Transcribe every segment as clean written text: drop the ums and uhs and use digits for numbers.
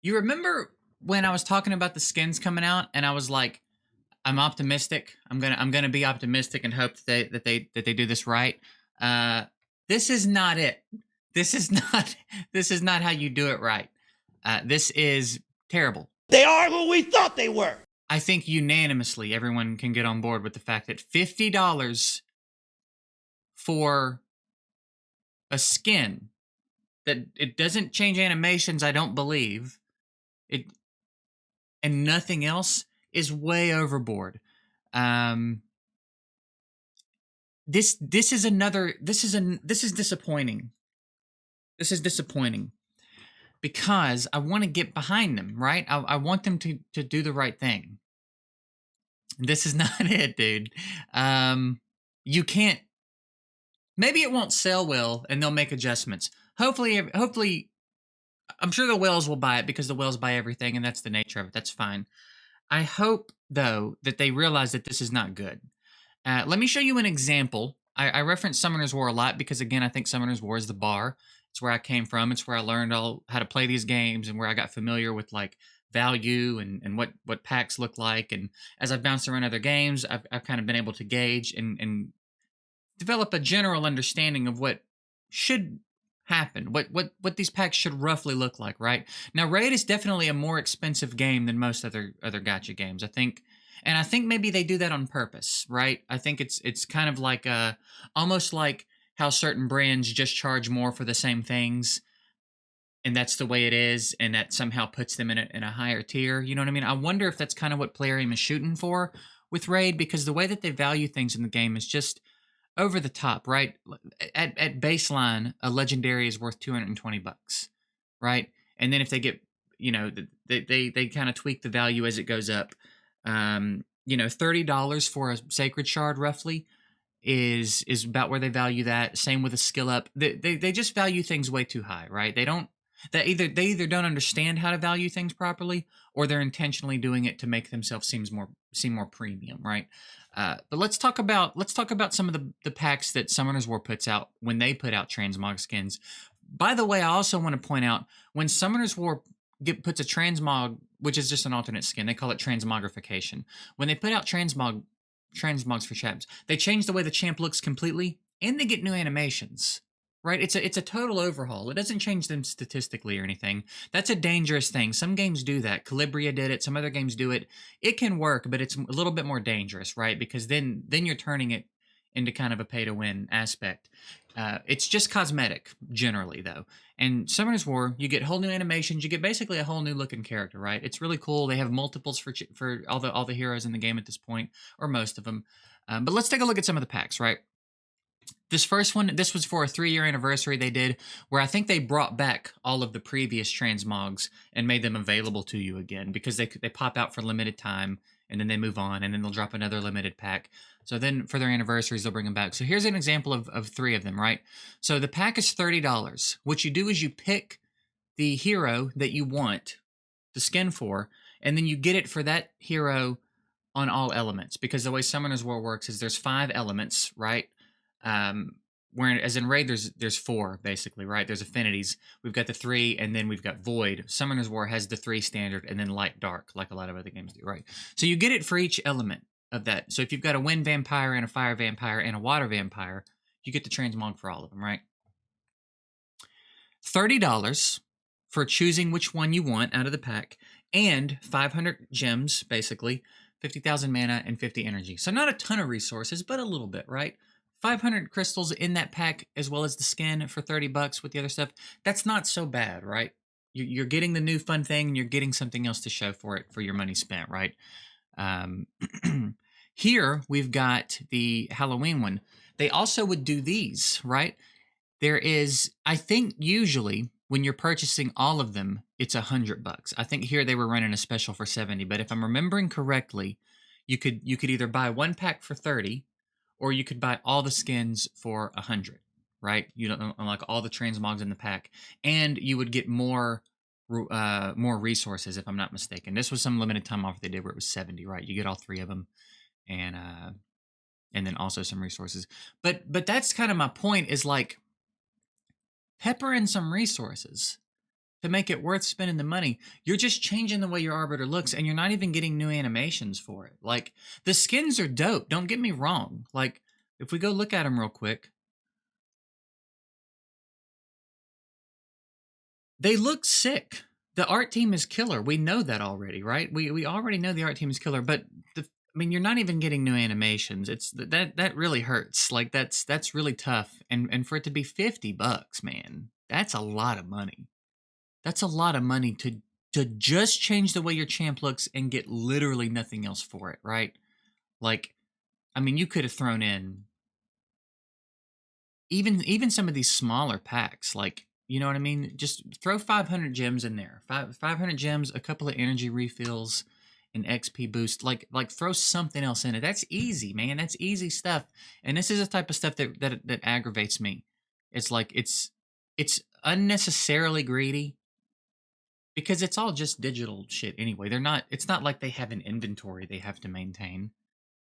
You remember when I was talking about the skins coming out, and I was like, I'm optimistic. I'm gonna be optimistic and hope that they do this right. Uh, this is not it. This is not this is not how you do it right. This is terrible. They are who we thought they were. I think unanimously everyone can get on board with the fact that $50 for a skin that it doesn't change animations, I don't believe. It and nothing else is way overboard. Um this is another this is disappointing. This is disappointing because I want to get behind them, right? I want them to do the right thing. This is not it, dude. You can't. Maybe it won't sell well, and they'll make adjustments. Hopefully, I'm sure the whales will buy it because the whales buy everything, and that's the nature of it. That's fine. I hope though that they realize that this is not good. Let me show you an example. I reference Summoner's War a lot because, again, I think Summoner's War is the bar. It's where I came from. It's where I learned all how to play these games and where I got familiar with like value and what packs look like. And as I've bounced around other games, I've kind of been able to gauge and develop a general understanding of what should happen, what these packs should roughly look like, right? Now, Raid is definitely a more expensive game than most other gacha games. I think maybe they do that on purpose, right? I think it's kind of like almost like how certain brands just charge more for the same things, and that's the way it is, and that somehow puts them in a higher tier. You know what I mean? I wonder if that's kind of what Plarium is shooting for with Raid, because the way that they value things in the game is just over the top, right? At baseline, a legendary is worth $220, right? And then if they get, they kind of tweak the value as it goes up. $30 for a sacred shard roughly is about where they value that. Same with a skill up. They just value things way too high, right? They either don't understand how to value things properly, or they're intentionally doing it to make themselves seem more premium, right? But let's talk about some of the packs that Summoners War puts out when they put out transmog skins. By the way, I also want to point out when Summoners War puts a transmog, which is just an alternate skin, they call it transmogrification. When they put out transmogs for champs, they change the way the champ looks completely, and they get new animations. Right? It's a total overhaul. It doesn't change them statistically or anything. That's a dangerous thing. Some games do that. Calibria did it. Some other games do it. It can work, but it's a little bit more dangerous, right? Because then you're turning it into kind of a pay-to-win aspect. It's just cosmetic, generally, though. And Summoner's War, you get whole new animations. You get basically a whole new looking character, right? It's really cool. They have multiples for all the heroes in the game at this point, or most of them. But let's take a look at some of the packs, right? This first one, this was for a 3-year anniversary they did, where I think they brought back all of the previous transmogs and made them available to you again, because they pop out for limited time, and then they move on, and then they'll drop another limited pack. So then for their anniversaries, they'll bring them back. So here's an example of 3 of them, right? So the pack is $30. What you do is you pick the hero that you want the skin for, and then you get it for that hero on all elements, because the way Summoner's War works is there's 5 elements, right? Whereas in Raid, there's 4 basically, right? There's affinities. We've got the 3, and then we've got Void. Summoner's War has the 3 standard, and then Light Dark, like a lot of other games do, right? So you get it for each element of that. So if you've got a Wind Vampire and a Fire Vampire and a Water Vampire, you get the transmog for all of them, right? $30 for choosing which one you want out of the pack, and 500 gems, basically, 50,000 mana, and 50 energy. So not a ton of resources, but a little bit, right? 500 crystals in that pack, as well as the skin for $30 with the other stuff. That's not so bad, right? You're getting the new fun thing, and you're getting something else to show for it for your money spent, right? Here we've got the Halloween one. They also would do these, right? There is, I think, usually when you're purchasing all of them, it's $100. I think here they were running a special for 70, but if I'm remembering correctly, you could either buy one pack for 30, or you could buy all the skins for 100, right? You know, like all the transmogs in the pack, and you would get more resources, if I'm not mistaken. This was some limited time offer they did where it was 70, right? You get all 3 of them, and then also some resources. But that's kind of my point, is like pepper in some resources, to make it worth spending the money. You're just changing the way your arbiter looks, and you're not even getting new animations for it. Like, the skins are dope, don't get me wrong. Like, if we go look at them real quick, they look sick. The art team is killer. We know that already, right? We already know the art team is killer, but I mean, you're not even getting new animations. It's that really hurts. Like, that's really tough. And for it to be $50, man, that's a lot of money. That's a lot of money to just change the way your champ looks and get literally nothing else for it, right? Like, I mean, you could have thrown in even some of these smaller packs, like, you know what I mean? Just throw 500 gems in there. 500 gems, a couple of energy refills, an XP boost. Like throw something else in it. That's easy, man. That's easy stuff. And this is the type of stuff that aggravates me. It's like it's unnecessarily greedy because it's all just digital shit anyway. It's not like they have an inventory they have to maintain,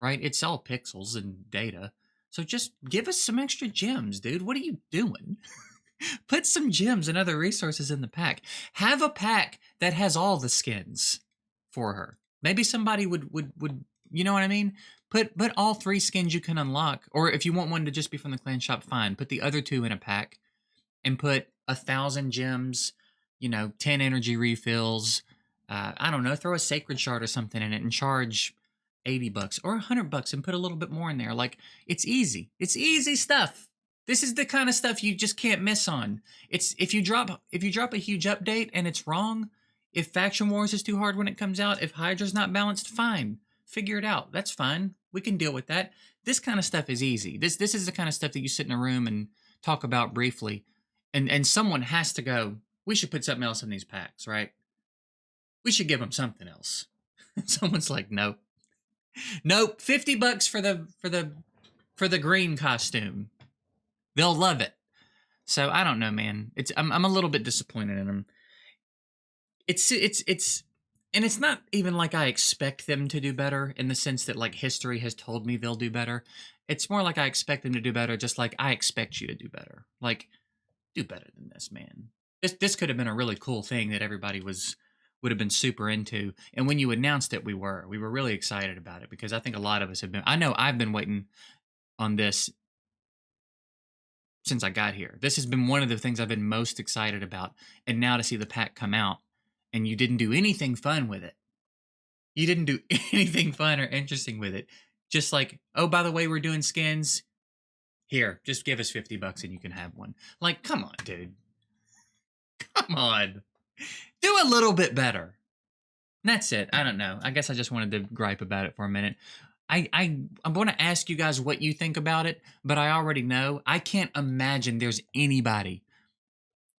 right? It's all pixels and data. So just give us some extra gems, dude. What are you doing? Put some gems and other resources in the pack. Have a pack that has all the skins for her. Maybe somebody would you know what I mean? Put all 3 skins you can unlock, or if you want one to just be from the clan shop, fine. Put the other 2 in a pack and put 1,000 gems, 10 energy refills. I don't know, throw a sacred shard or something in it and charge $80 or $100 and put a little bit more in there. Like, it's easy. It's easy stuff. This is the kind of stuff you just can't miss on. It's if you drop a huge update and it's wrong, if Faction Wars is too hard when it comes out, if Hydra's not balanced, fine. Figure it out. That's fine. We can deal with that. This kind of stuff is easy. This is the kind of stuff that you sit in a room and talk about briefly, and someone has to go, we should put something else in these packs, right? We should give them something else. Someone's like, nope. Nope, $50 for the green costume. They'll love it. So I don't know, man. I'm a little bit disappointed in them. It's and it's not even like I expect them to do better in the sense that like history has told me they'll do better. It's more like I expect them to do better, just like I expect you to do better. Like, do better than this, man. This could have been a really cool thing that everybody would have been super into. And when you announced it, we were really excited about it because I think a lot of us have been. I know I've been waiting on this since I got here. This has been one of the things I've been most excited about. And now to see the pack come out and you didn't do anything fun with it. You didn't do anything fun or interesting with it. Just like, oh, by the way, we're doing skins. Here, just give us $50 and you can have one. Like, come on, dude. Come on. Do a little bit better. And that's it. I don't know. I guess I just wanted to gripe about it for a minute. I'm going to ask you guys what you think about it, but I already know. I can't imagine there's anybody,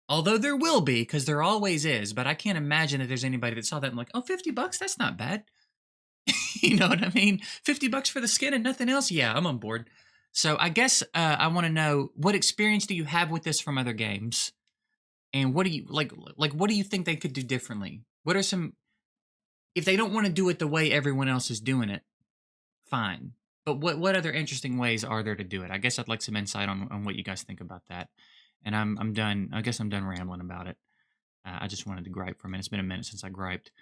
although there will be, because there always is, but I can't imagine that there's anybody that saw that and like, oh, $50? That's not bad. You know what I mean? $50 for the skin and nothing else? Yeah, I'm on board. So I guess I want to know, what experience do you have with this from other games? And what do you, like what do you think they could do differently? What are some, if they don't want to do it the way everyone else is doing it, fine. But what other interesting ways are there to do it? I guess I'd like some insight on what you guys think about that. And I'm done. I guess I'm done rambling about it. I just wanted to gripe for a minute. It's been a minute since I griped.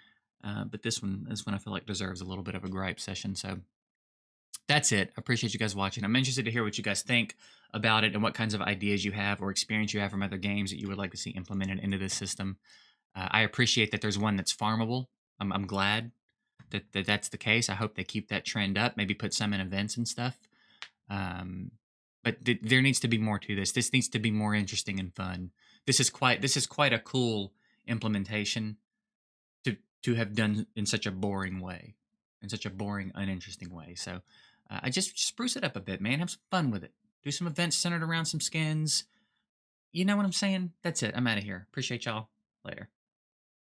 But this one I feel like deserves a little bit of a gripe session. So that's it. I appreciate you guys watching. I'm interested to hear what you guys think about it and what kinds of ideas you have or experience you have from other games that you would like to see implemented into this system. I appreciate that there's one that's farmable. I'm glad that's the case. I hope they keep that trend up. Maybe put some in events and stuff. But there needs to be more to this. This needs to be more interesting and fun. This is quite a cool implementation to have done in such a boring way, in such a boring, uninteresting way. So I just spruce it up a bit, man. Have some fun with it. Do some events centered around some skins. You know what I'm saying? That's it. I'm out of here. Appreciate y'all. Later.